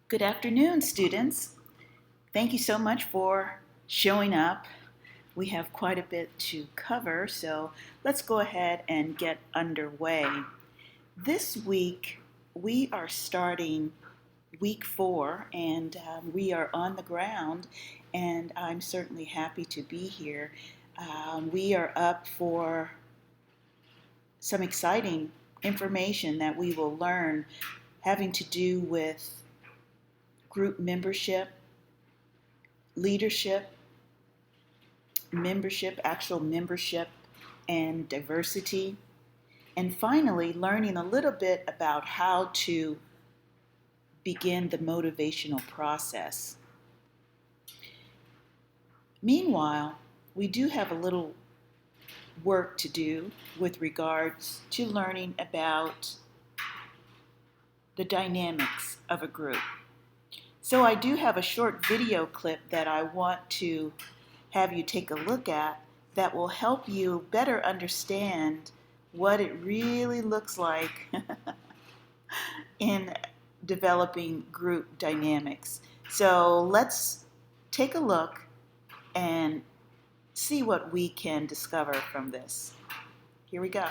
Good afternoon, students. Thank you so much for showing up. We have quite a bit to cover, so let's go ahead and get underway. This week, we are starting week 4, and we are on the ground, and I'm certainly happy to be here. We are up for some exciting information that we will learn having to do with group membership, leadership, actual membership, and diversity. And finally, learning a little bit about how to begin the motivational process. Meanwhile, we do have a little work to do with regards to learning about the dynamics of a group. So I do have a short video clip that I want to have you take a look at that will help you better understand what it really looks like in developing group dynamics. So let's take a look and see what we can discover from this. Here we go.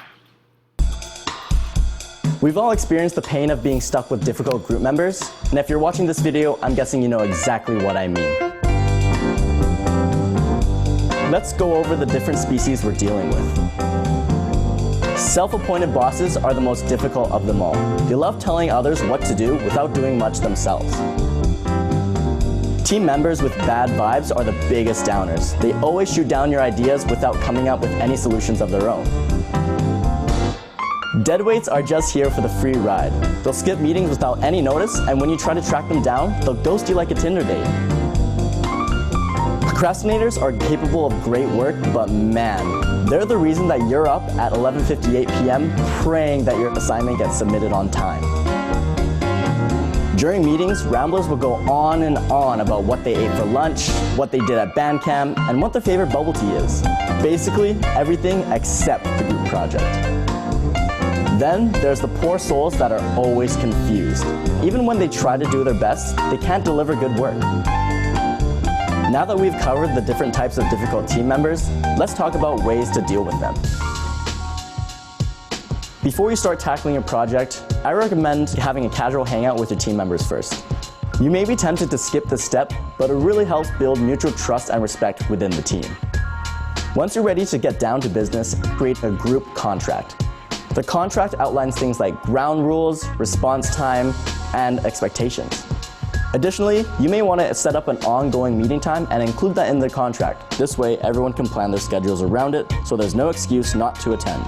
We've all experienced the pain of being stuck with difficult group members, and if you're watching this video, I'm guessing you know exactly what I mean. Let's go over the different species we're dealing with. Self-appointed bosses are the most difficult of them all. They love telling others what to do without doing much themselves. Team members with bad vibes are the biggest downers. They always shoot down your ideas without coming up with any solutions of their own. Deadweights are just here for the free ride. They'll skip meetings without any notice, and when you try to track them down, they'll ghost you like a Tinder date. Procrastinators are capable of great work, but man, they're the reason that you're up at 11:58 p.m. praying that your assignment gets submitted on time. During meetings, ramblers will go on and on about what they ate for lunch, what they did at band camp, and what their favorite bubble tea is. Basically, everything except the group project. Then there's the poor souls that are always confused. Even when they try to do their best, they can't deliver good work. Now that we've covered the different types of difficult team members, let's talk about ways to deal with them. Before you start tackling a project, I recommend having a casual hangout with your team members first. You may be tempted to skip this step, but it really helps build mutual trust and respect within the team. Once you're ready to get down to business, create a group contract. The contract outlines things like ground rules, response time, and expectations. Additionally, you may want to set up an ongoing meeting time and include that in the contract. This way, everyone can plan their schedules around it, so there's no excuse not to attend.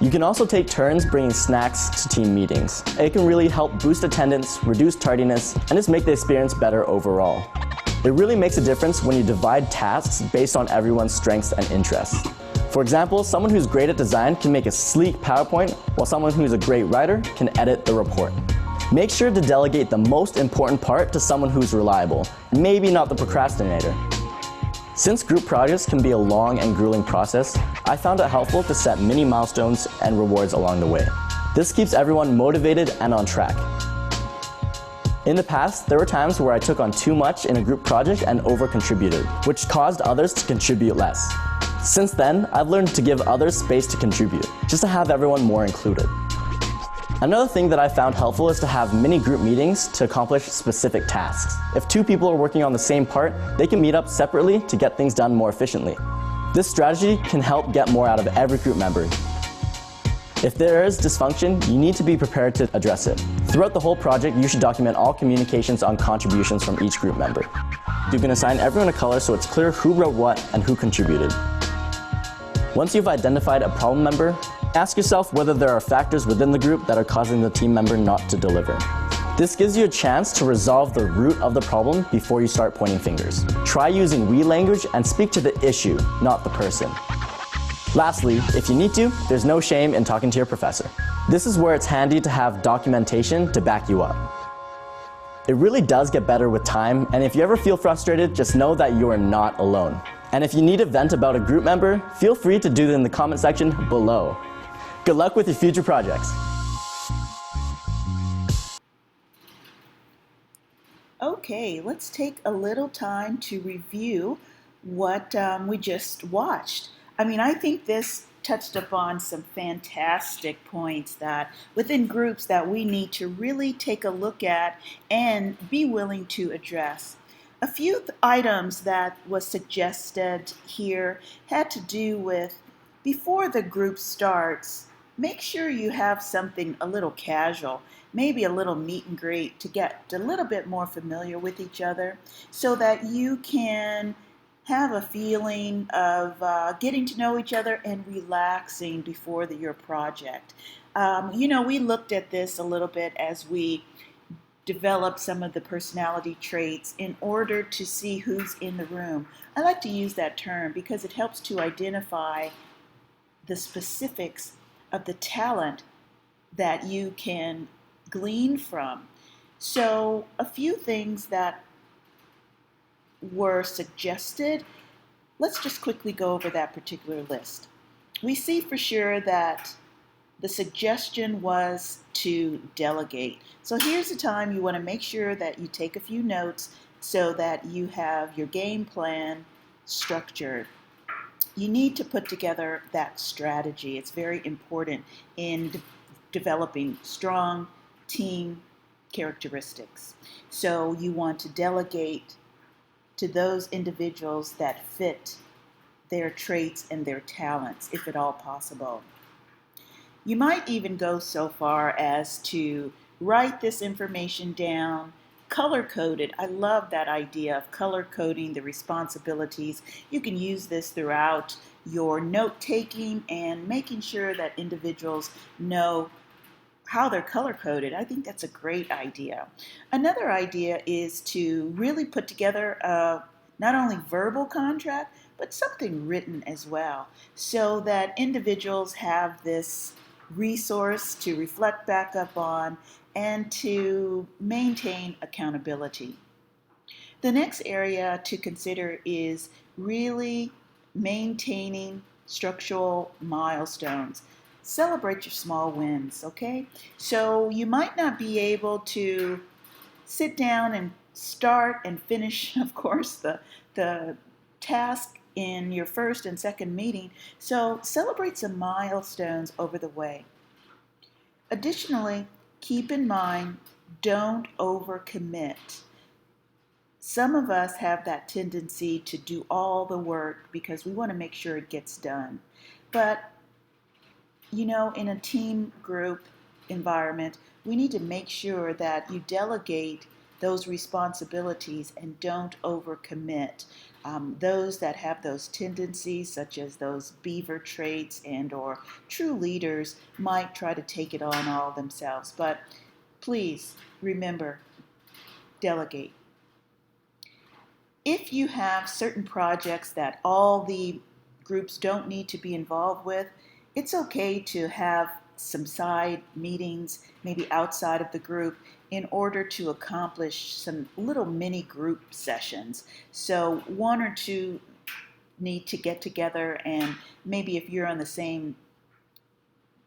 You can also take turns bringing snacks to team meetings. It can really help boost attendance, reduce tardiness, and just make the experience better overall. It really makes a difference when you divide tasks based on everyone's strengths and interests. For example, someone who's great at design can make a sleek PowerPoint, while someone who's a great writer can edit the report. Make sure to delegate the most important part to someone who's reliable, maybe not the procrastinator. Since group projects can be a long and grueling process, I found it helpful to set mini milestones and rewards along the way. This keeps everyone motivated and on track. In the past, there were times where I took on too much in a group project and over-contributed, which caused others to contribute less. Since then, I've learned to give others space to contribute, just to have everyone more included. Another thing that I found helpful is to have mini group meetings to accomplish specific tasks. If 2 people are working on the same part, they can meet up separately to get things done more efficiently. This strategy can help get more out of every group member. If there is dysfunction, you need to be prepared to address it. Throughout the whole project, you should document all communications on contributions from each group member. You can assign everyone a color so it's clear who wrote what and who contributed. Once you've identified a problem member, ask yourself whether there are factors within the group that are causing the team member not to deliver. This gives you a chance to resolve the root of the problem before you start pointing fingers. Try using we language and speak to the issue, not the person. Lastly, if you need to, there's no shame in talking to your professor. This is where it's handy to have documentation to back you up. It really does get better with time, and if you ever feel frustrated, just know that you are not alone. And if you need to vent about a group member, feel free to do it in the comment section below. Good luck with your future projects. Okay, let's take a little time to review what we just watched. I think this touched upon some fantastic points that within groups that we need to really take a look at and be willing to address. A few items that was suggested here had to do with before the group starts, make sure you have something a little casual, maybe a little meet and greet to get a little bit more familiar with each other so that you can have a feeling of getting to know each other and relaxing before your project. We looked at this a little bit as we developed some of the personality traits in order to see who's in the room. I like to use that term because it helps to identify the specifics of the talent that you can glean from. So, a few things that were suggested, let's just quickly go over that particular list. We see for sure that the suggestion was to delegate. So, here's the time you want to make sure that you take a few notes so that you have your game plan structured. You need to put together that strategy. It's very important in developing strong team characteristics. So you want to delegate to those individuals that fit their traits and their talents, if at all possible. You might even go so far as to write this information down, color coded. I love that idea of color coding the responsibilities. You can use this throughout your note taking and making sure that individuals know how they're color coded. I think that's a great idea. Another idea is to really put together not only verbal contract, but something written as well, so that individuals have this resource to reflect back up on and to maintain accountability. The next area to consider is really maintaining structural milestones. Celebrate your small wins, okay? So you might not be able to sit down and start and finish, of course, the task in your first and second meeting. So celebrate some milestones over the way. Additionally, keep in mind, don't overcommit. Some of us have that tendency to do all the work because we want to make sure it gets done. But, in a team group environment, we need to make sure that you delegate those responsibilities and don't overcommit. Those that have those tendencies, such as those beaver traits and or true leaders, might try to take it on all themselves. But please remember, delegate. If you have certain projects that all the groups don't need to be involved with, it's okay to have some side meetings, maybe outside of the group, in order to accomplish some little mini group sessions. So one or two need to get together, and maybe if you're on the same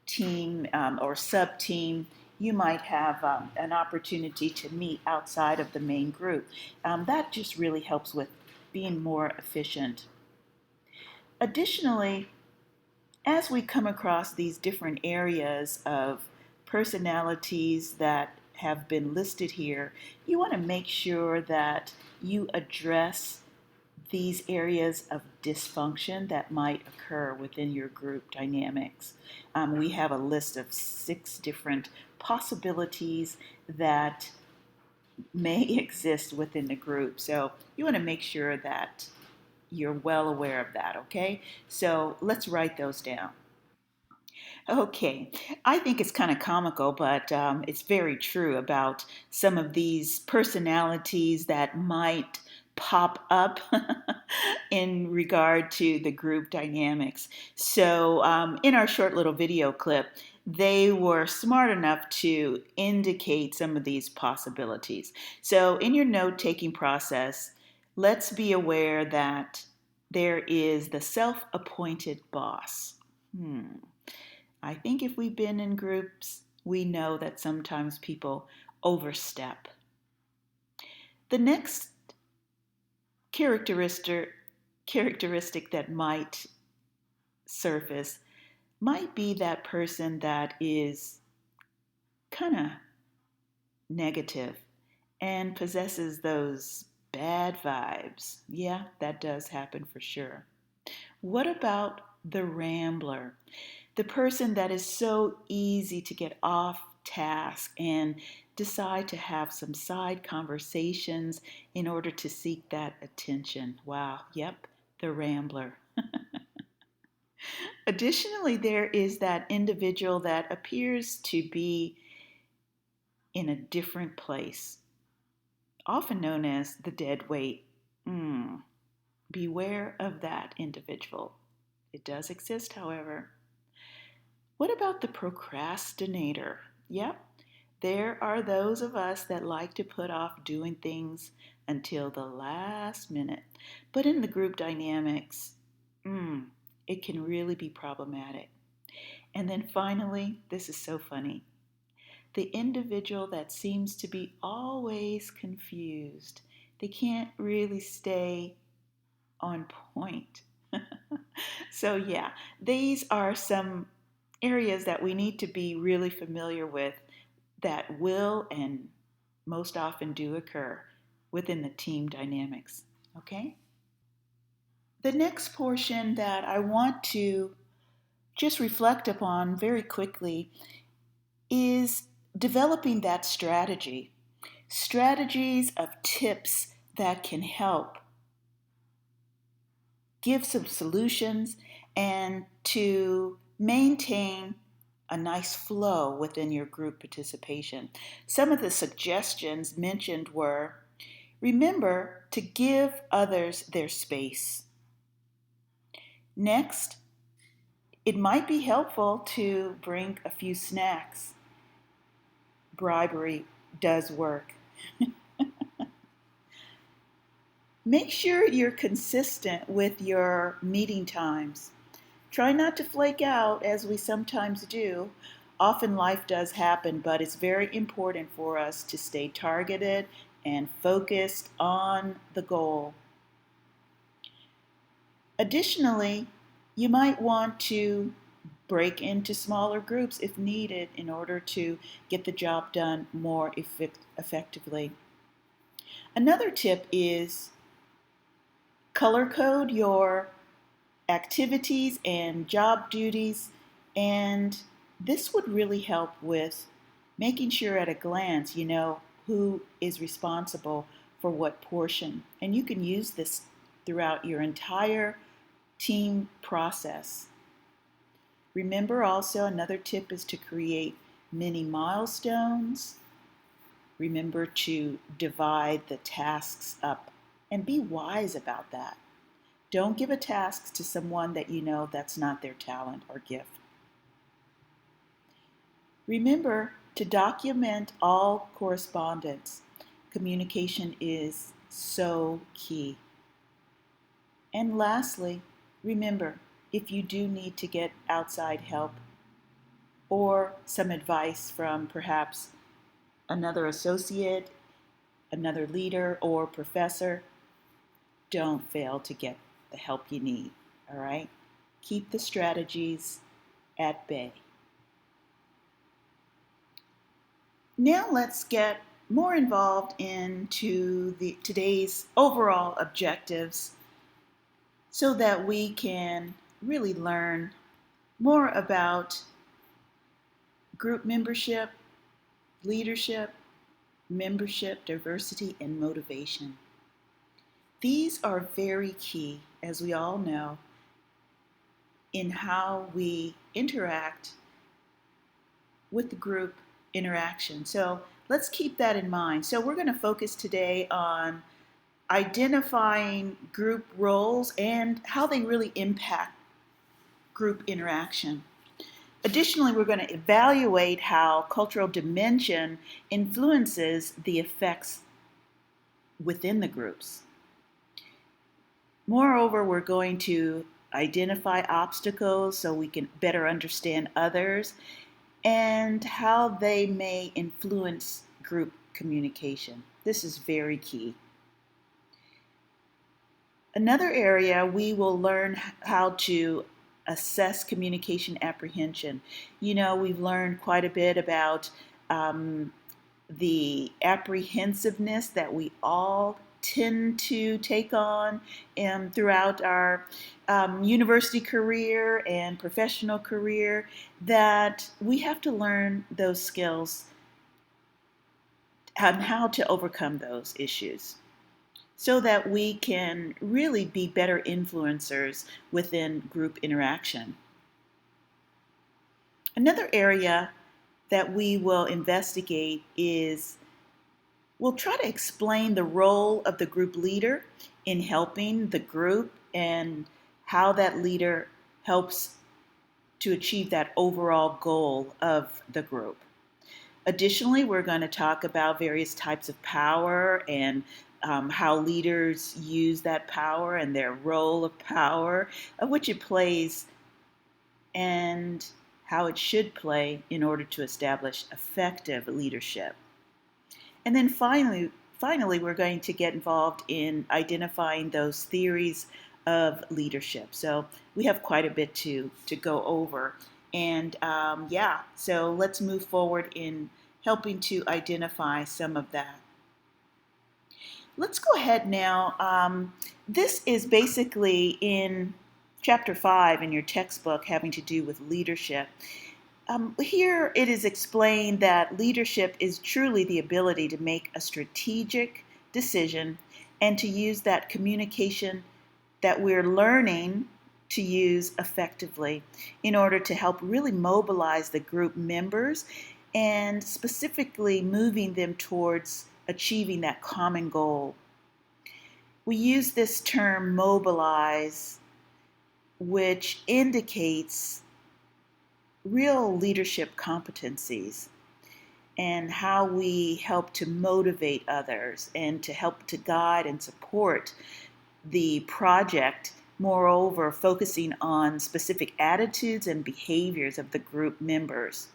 team or sub team, you might have an opportunity to meet outside of the main group. That just really helps with being more efficient. Additionally, as we come across these different areas of personalities that have been listed here, you want to make sure that you address these areas of dysfunction that might occur within your group dynamics. We have a list of 6 different possibilities that may exist within the group. So you want to make sure that you're well aware of that, okay? So let's write those down. Okay, I think it's kind of comical, but it's very true about some of these personalities that might pop up in regard to the group dynamics. So, in our short little video clip, they were smart enough to indicate some of these possibilities. So, in your note taking process, let's be aware that there is the self appointed boss. I think if we've been in groups, we know that sometimes people overstep. The next characteristic that might surface might be that person that is kind of negative and possesses those bad vibes. Yeah, that does happen for sure. What about the rambler? The person that is so easy to get off task and decide to have some side conversations in order to seek that attention. Wow, yep, the rambler. Additionally, there is that individual that appears to be in a different place, often known as the dead weight. Beware of that individual. It does exist, however. What about the procrastinator? Yep, there are those of us that like to put off doing things until the last minute. But in the group dynamics, it can really be problematic. And then finally, this is so funny, the individual that seems to be always confused. They can't really stay on point. So, yeah, these are some areas that we need to be really familiar with that will and most often do occur within the team dynamics. Okay? The next portion that I want to just reflect upon very quickly is developing that strategy. Strategies of tips that can help give some solutions and to maintain a nice flow within your group participation. Some of the suggestions mentioned were remember to give others their space. Next, it might be helpful to bring a few snacks. Bribery does work. Make sure you're consistent with your meeting times. Try not to flake out as we sometimes do. Often life does happen, but it's very important for us to stay targeted and focused on the goal. Additionally, you might want to break into smaller groups if needed in order to get the job done more effectively. Another tip is color code your activities and job duties, and this would really help with making sure at a glance you know who is responsible for what portion. And you can use this throughout your entire team process. Remember also, another tip is to create mini milestones. Remember to divide the tasks up and be wise about that. Don't give a task to someone that you know that's not their talent or gift. Remember to document all correspondence. Communication is so key. And lastly, remember, if you do need to get outside help or some advice from perhaps another associate, another leader, or professor, don't fail to get the help you need, all right? Keep the strategies at bay. Now let's get more involved into today's overall objectives so that we can really learn more about group membership, leadership, membership, diversity, and motivation. These are very key, as we all know, in how we interact with the group interaction. So let's keep that in mind. So we're going to focus today on identifying group roles and how they really impact group interaction. Additionally, we're going to evaluate how cultural dimension influences the effects within the groups. Moreover, we're going to identify obstacles so we can better understand others and how they may influence group communication. This is very key. Another area, we will learn how to assess communication apprehension. We've learned quite a bit about the apprehensiveness that we all tend to take on throughout our university career and professional career, that we have to learn those skills and how to overcome those issues so that we can really be better influencers within group interaction. Another area that we will investigate is we'll try to explain the role of the group leader in helping the group and how that leader helps to achieve that overall goal of the group. Additionally, we're going to talk about various types of power and how leaders use that power and their role of power, of which it plays, and how it should play in order to establish effective leadership. And then finally, we're going to get involved in identifying those theories of leadership. So we have quite a bit to go over. And so let's move forward in helping to identify some of that. Let's go ahead now. This is basically in Chapter 5 in your textbook, having to do with leadership. Here it is explained that leadership is truly the ability to make a strategic decision and to use that communication that we're learning to use effectively in order to help really mobilize the group members and specifically moving them towards achieving that common goal. We use this term mobilize, which indicates real leadership competencies and how we help to motivate others and to help to guide and support the project, moreover focusing on specific attitudes and behaviors of the group members.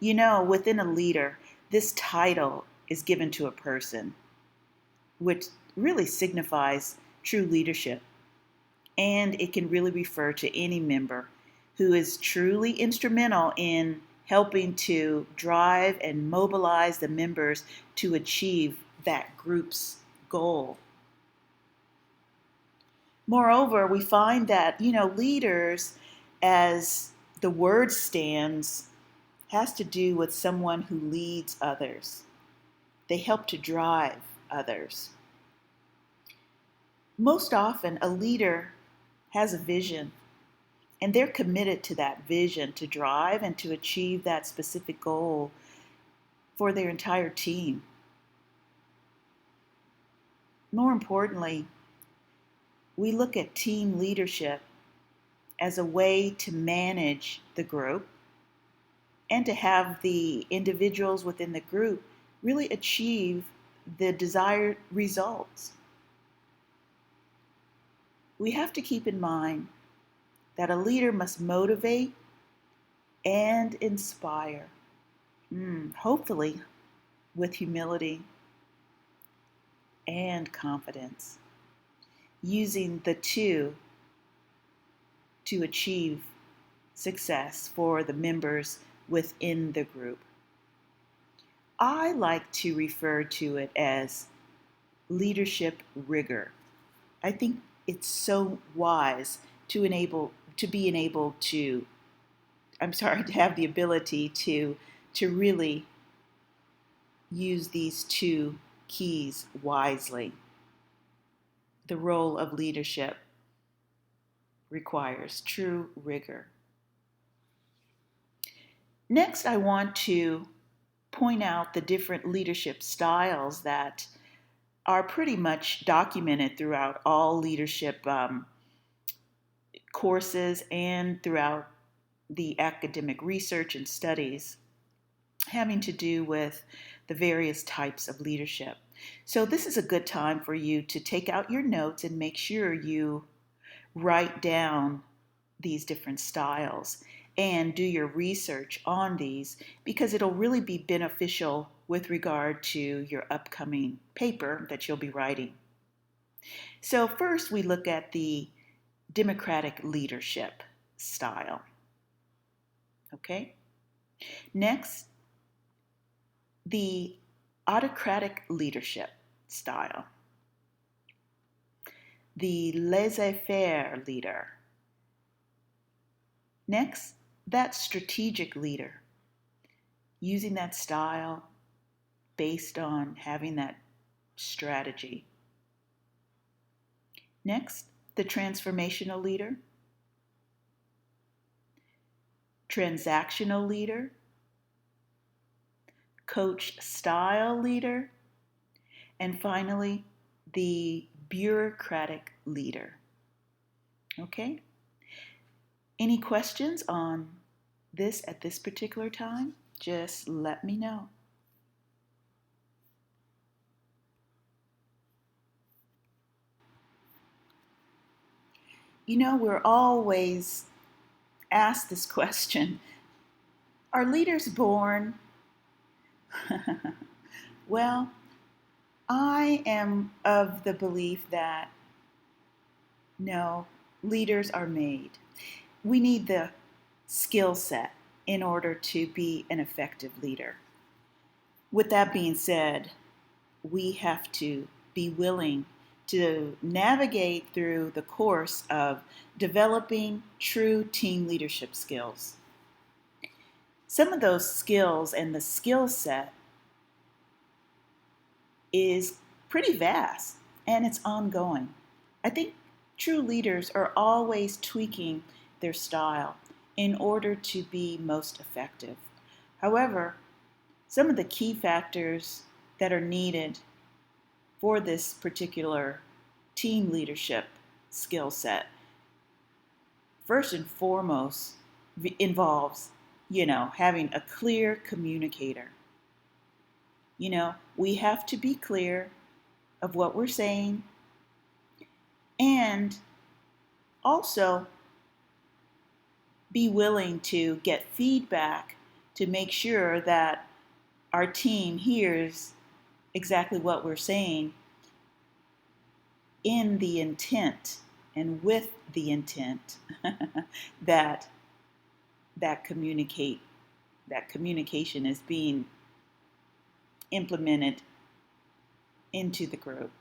Within a leader, this title is given to a person, which really signifies true leadership. And it can really refer to any member who is truly instrumental in helping to drive and mobilize the members to achieve that group's goal. Moreover, we find that, leaders, as the word stands, has to do with someone who leads others. They help to drive others. Most often, a leader has a vision, and they're committed to that vision to drive and to achieve that specific goal for their entire team. More importantly, we look at team leadership as a way to manage the group and to have the individuals within the group really achieve the desired results. We have to keep in mind that a leader must motivate and inspire, hopefully with humility and confidence, using the two to achieve success for the members within the group. I like to refer to it as leadership rigor. I think it's so wise to have the ability to really use these two keys wisely. The role of leadership requires true rigor. Next, I want to point out the different leadership styles that are pretty much documented throughout all leadership courses and throughout the academic research and studies having to do with the various types of leadership. So this is a good time for you to take out your notes and make sure you write down these different styles and do your research on these, because it'll really be beneficial with regard to your upcoming paper that you'll be writing. So first we look at the democratic leadership style. Okay? Next, the autocratic leadership style. The laissez-faire leader. Next, that strategic leader, using that style based on having that strategy. Next, the transformational leader, transactional leader, coach style leader, and finally, the bureaucratic leader. Okay? Any questions on this at this particular time? Just let me know. You know, we're always asked this question. Are leaders born? Well, I am of the belief that no, leaders are made. We need the skill set in order to be an effective leader. With that being said, we have to be willing to navigate through the course of developing true team leadership skills. Some of those skills and the skill set is pretty vast and it's ongoing. I think true leaders are always tweaking their style in order to be most effective. However, some of the key factors that are needed for this particular team leadership skill set, first and foremost, involves, having a clear communicator. We have to be clear of what we're saying and also be willing to get feedback to make sure that our team hears exactly what we're saying in the intent and with the intent that communication is being implemented into the group.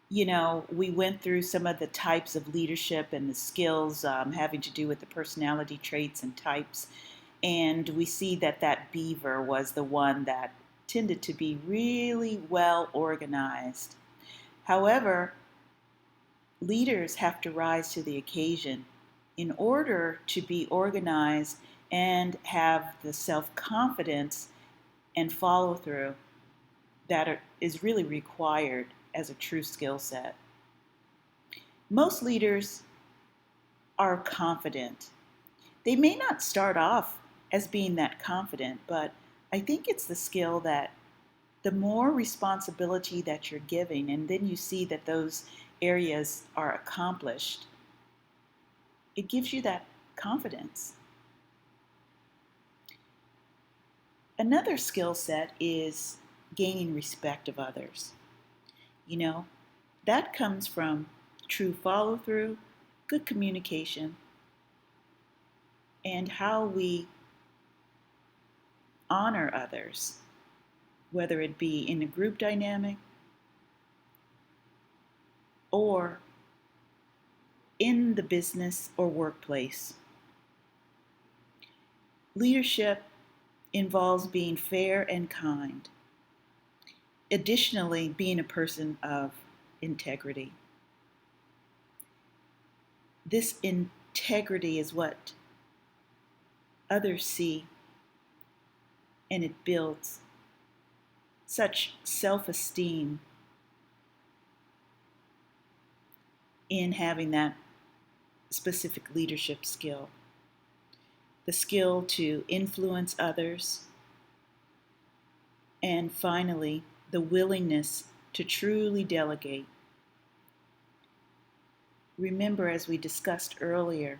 We went through some of the types of leadership and the skills having to do with the personality traits and types, and we see that beaver was the one that tended to be really well organized. However, leaders have to rise to the occasion in order to be organized and have the self-confidence and follow-through that is really required as a true skill set. Most leaders are confident. They may not start off as being that confident, but I think it's the skill that the more responsibility that you're giving, and then you see that those areas are accomplished, it gives you that confidence. Another skill set is gaining respect of others. That comes from true follow-through, good communication, and how we honor others, whether it be in a group dynamic or in the business or workplace. Leadership involves being fair and kind. Additionally, being a person of integrity. This integrity is what others see, and it builds such self-esteem in having that specific leadership skill. The skill to influence others, and finally, the willingness to truly delegate. Remember, as we discussed earlier,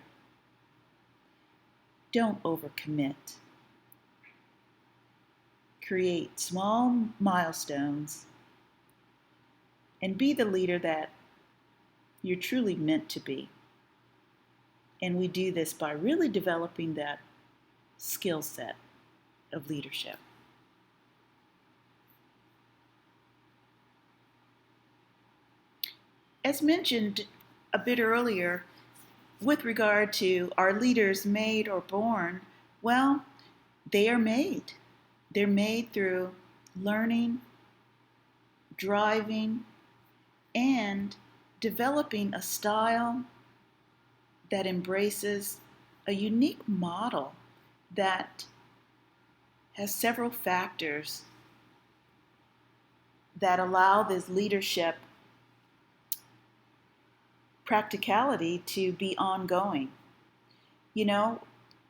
don't overcommit. create small milestones, and be the leader that you're truly meant to be. And we do this by really developing that skill set of leadership. As mentioned a bit earlier, with regard to are leaders made or born, well, they are made. They're made through learning, driving, and developing a style that embraces a unique model that has several factors that allow this leadership practicality to be ongoing. You know,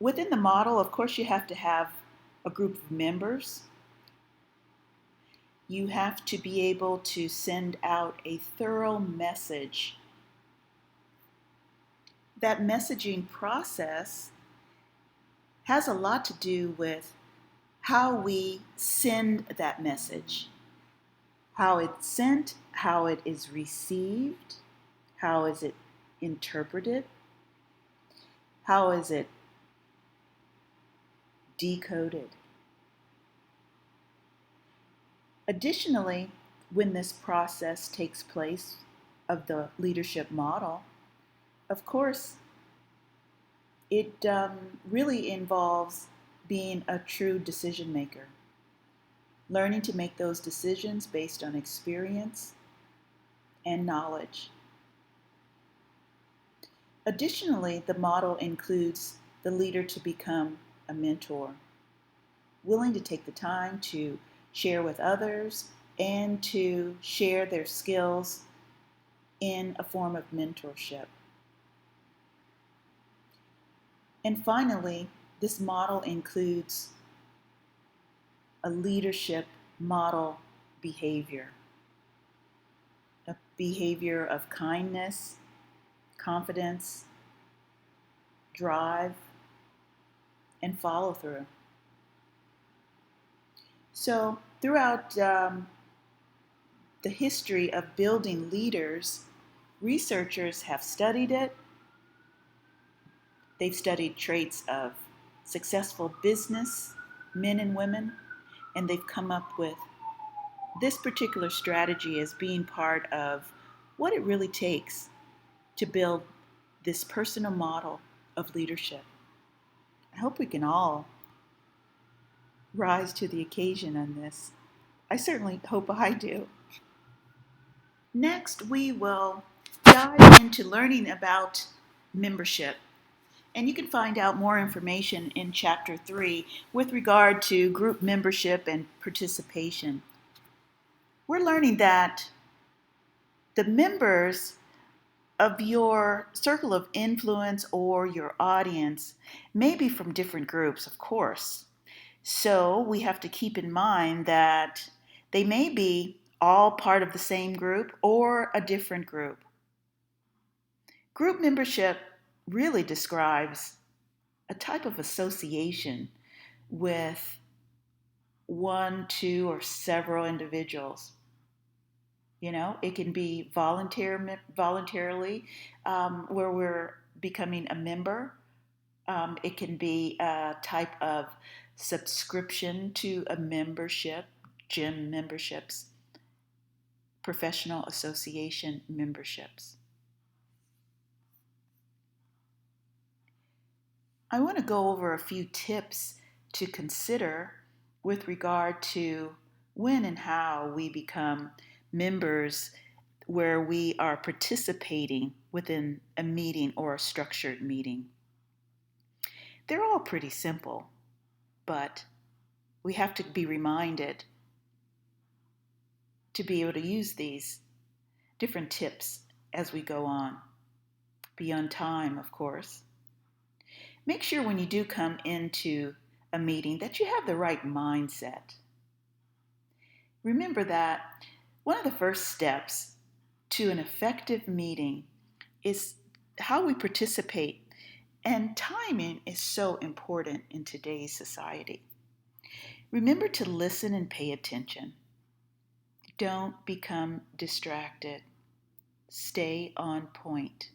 within the model, of course, you have to have a group of members. You have to be able to send out a thorough message. That messaging process has a lot to do with how we send that message, how it's sent, how it is received, how is it interpreted, how is it decoded. Additionally, when this process takes place of the leadership model, of course, it really involves being a true decision maker, learning to make those decisions based on experience and knowledge. Additionally, the model includes the leader to become a mentor, willing to take the time to share with others and to share their skills in a form of mentorship. And finally, this model includes a leadership model behavior, a behavior of kindness, confidence, drive, and follow through. So throughout the history of building leaders, researchers have studied it. They've studied traits of successful business men and women, and they've come up with this particular strategy as being part of what it really takes to build this personal model of leadership. I hope we can all rise to the occasion on this. I certainly hope I do. Next, we will dive into learning about membership. And you can find out more information in Chapter 3 with regard to group membership and participation. We're learning that the members of your circle of influence or your audience may be from different groups, of course. So we have to keep in mind that they may be all part of the same group or a different group. Group membership really describes a type of association with one, two, or several individuals. You know, it can be voluntarily where we're becoming a member. It can be a type of subscription to a membership, gym memberships, professional association memberships. I want to go over a few tips to consider with regard to when and how we become members where we are participating within a meeting or a structured meeting. They're all pretty simple, but we have to be reminded to be able to use these different tips as we go on. Be on time, of course. Make sure when you do come into a meeting that you have the right mindset. Remember that one of the first steps to an effective meeting is how we participate, and timing is so important in today's society. Remember to listen and pay attention. Don't become distracted. Stay on point.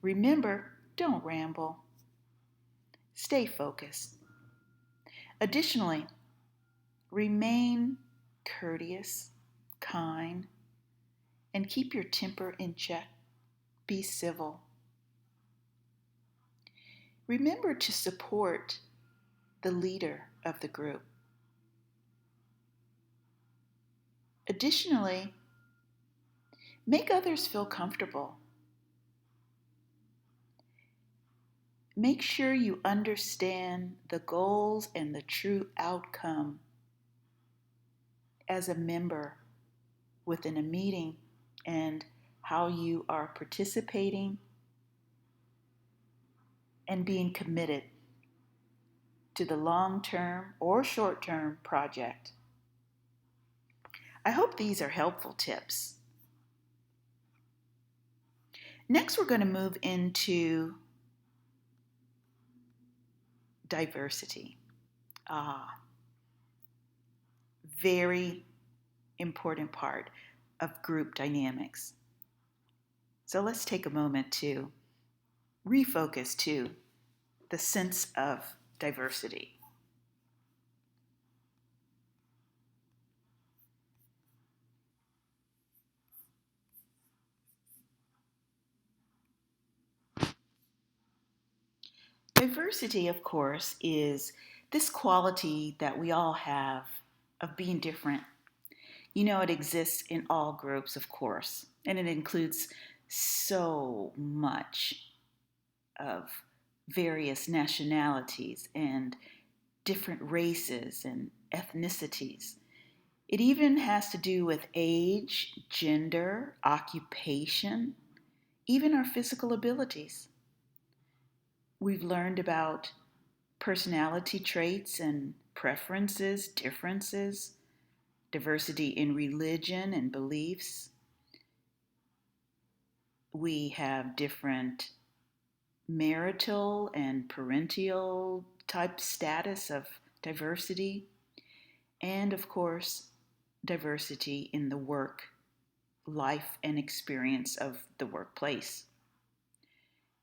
Remember, don't ramble. Stay focused. Additionally, remain courteous, kind, and keep your temper in check. Be civil. Remember to support the leader of the group. Additionally, make others feel comfortable. Make sure you understand the goals and the true outcome as a member within a meeting and how you are participating and being committed to the long-term or short-term project. I hope these are helpful tips. Next, we're going to move into diversity. Very important part of group dynamics. So let's take a moment to refocus to the sense of diversity. Diversity, of course, is this quality that we all have of being different. You know, it exists in all groups, of course, and it includes so much of various nationalities and different races and ethnicities. It even has to do with age, gender, occupation, even our physical abilities. We've learned about personality traits and preferences, differences, diversity in religion and beliefs. We have different marital and parental type status of diversity, and of course, diversity in the work, life, and experience of the workplace.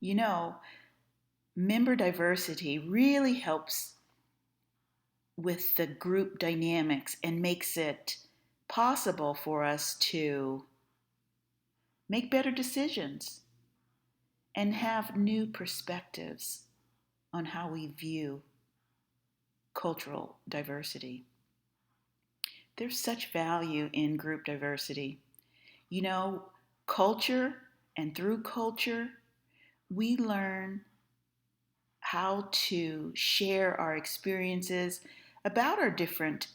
You know, member diversity really helps with the group dynamics and makes it possible for us to make better decisions and have new perspectives on how we view cultural diversity. There's such value in group diversity. You know, culture, and through culture, we learn how to share our experiences about our different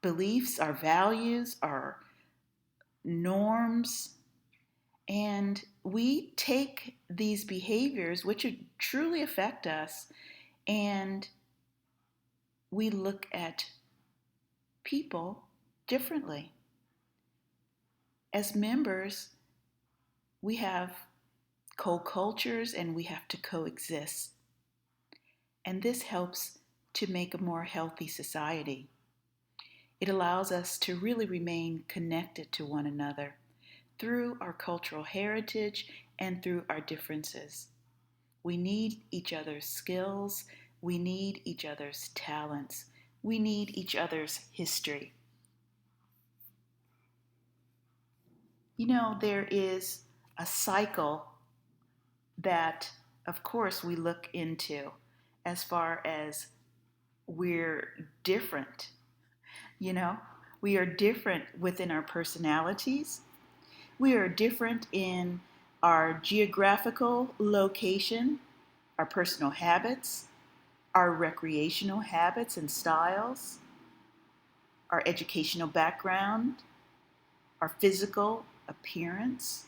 beliefs, our values, our norms, and we take these behaviors which truly affect us and we look at people differently. As members, we have co-cultures and we have to coexist. And this helps to make a more healthy society. It allows us to really remain connected to one another through our cultural heritage and through our differences. We need each other's skills. We need each other's talents. We need each other's history. You know, there is a cycle that, of course, we look into as far as we're different. You know, we are different within our personalities. We are different in our geographical location, our personal habits, our recreational habits and styles, our educational background, our physical appearance,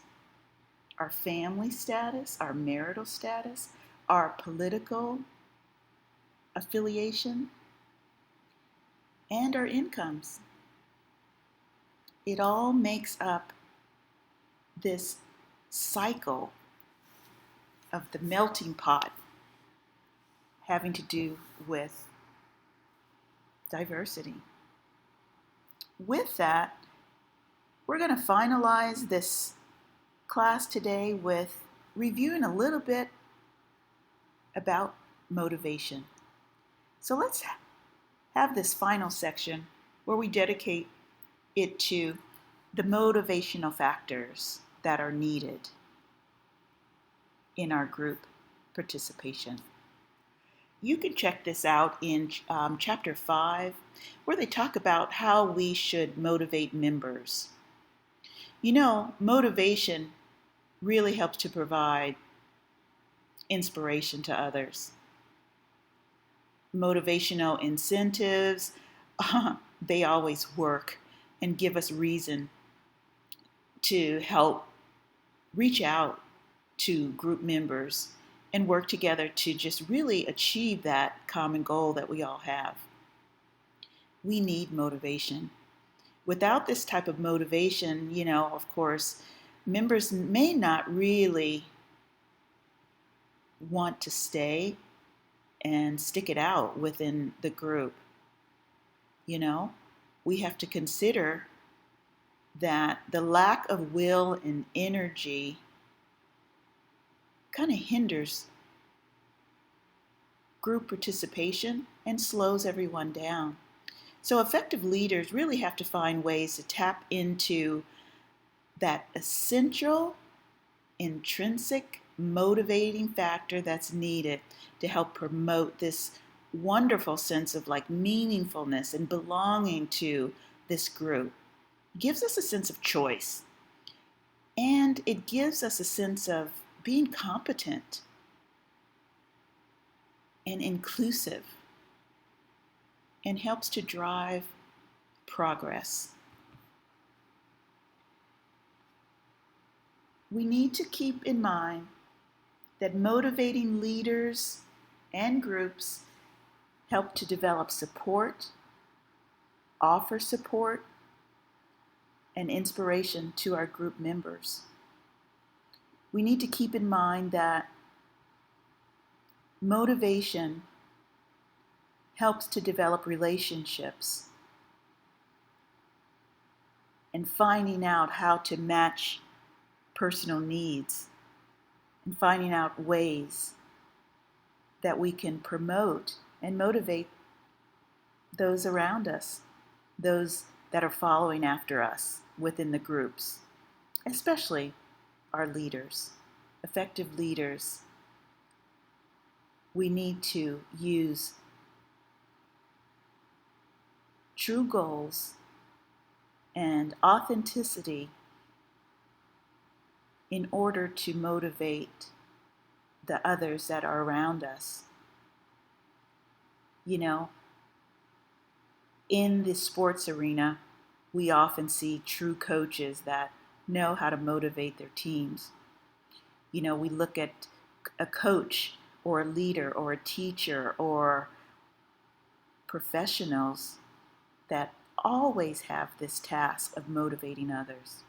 our family status, our marital status, our political affiliation, and our incomes. It all makes up this cycle of the melting pot having to do with diversity. With that, we're going to finalize this class today with reviewing a little bit about motivation. So let's have this final section where we dedicate it to the motivational factors that are needed in our group participation. You can check this out in chapter 5, where they talk about how we should motivate members. You know, motivation really helps to provide inspiration to others. Motivational incentives, they always work and give us reason to help reach out to group members and work together to just really achieve that common goal that we all have. We need motivation. Without this type of motivation, of course, members may not really want to stay and stick it out within the group. We have to consider that the lack of will and energy kind of hinders group participation and slows everyone down. So effective leaders really have to find ways to tap into that essential, intrinsic, motivating factor that's needed to help promote this wonderful sense of meaningfulness and belonging to this group. It gives us a sense of choice, and it gives us a sense of being competent and inclusive, and helps to drive progress. We need to keep in mind that motivating leaders and groups help to develop support, offer support, and inspiration to our group members. We need to keep in mind that motivation helps to develop relationships and finding out how to match personal needs and finding out ways that we can promote and motivate those around us, those that are following after us within the groups, especially our leaders, effective leaders. We need to use true goals and authenticity in order to motivate the others that are around us. In the sports arena, we often see true coaches that know how to motivate their teams. We look at a coach or a leader or a teacher or professionals that always have this task of motivating others.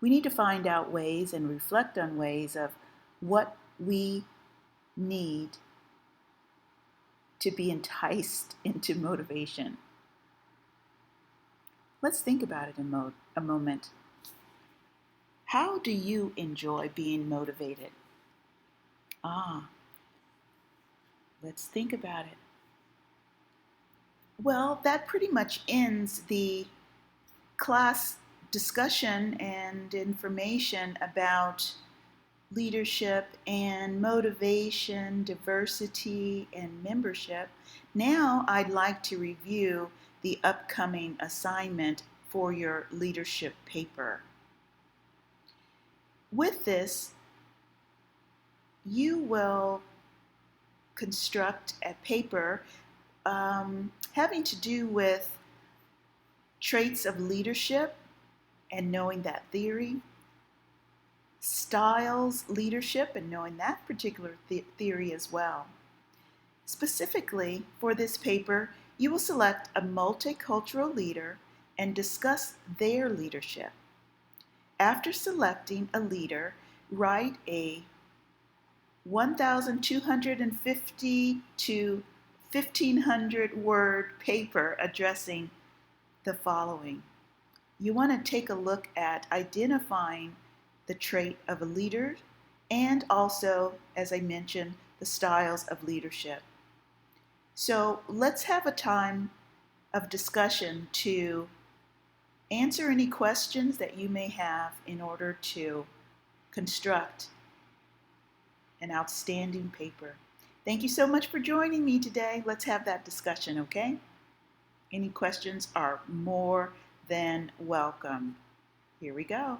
We need to find out ways and reflect on ways of what we need to be enticed into motivation. Let's think about it a moment. How do you enjoy being motivated? Let's think about it. Well, that pretty much ends the class discussion and information about leadership and motivation, diversity, and membership. Now I'd like to review the upcoming assignment for your leadership paper. With this, you will construct a paper having to do with traits of leadership and knowing that theory, styles leadership and knowing that particular theory as well. Specifically for this paper, you will select a multicultural leader and discuss their leadership. After selecting a leader, write a 1,250 to 1,500 word paper addressing the following. You want to take a look at identifying the trait of a leader and also, as I mentioned, the styles of leadership. So let's have a time of discussion to answer any questions that you may have in order to construct an outstanding paper. Thank you so much for joining me today. Let's have that discussion, okay? Any questions are more than welcome. Here we go.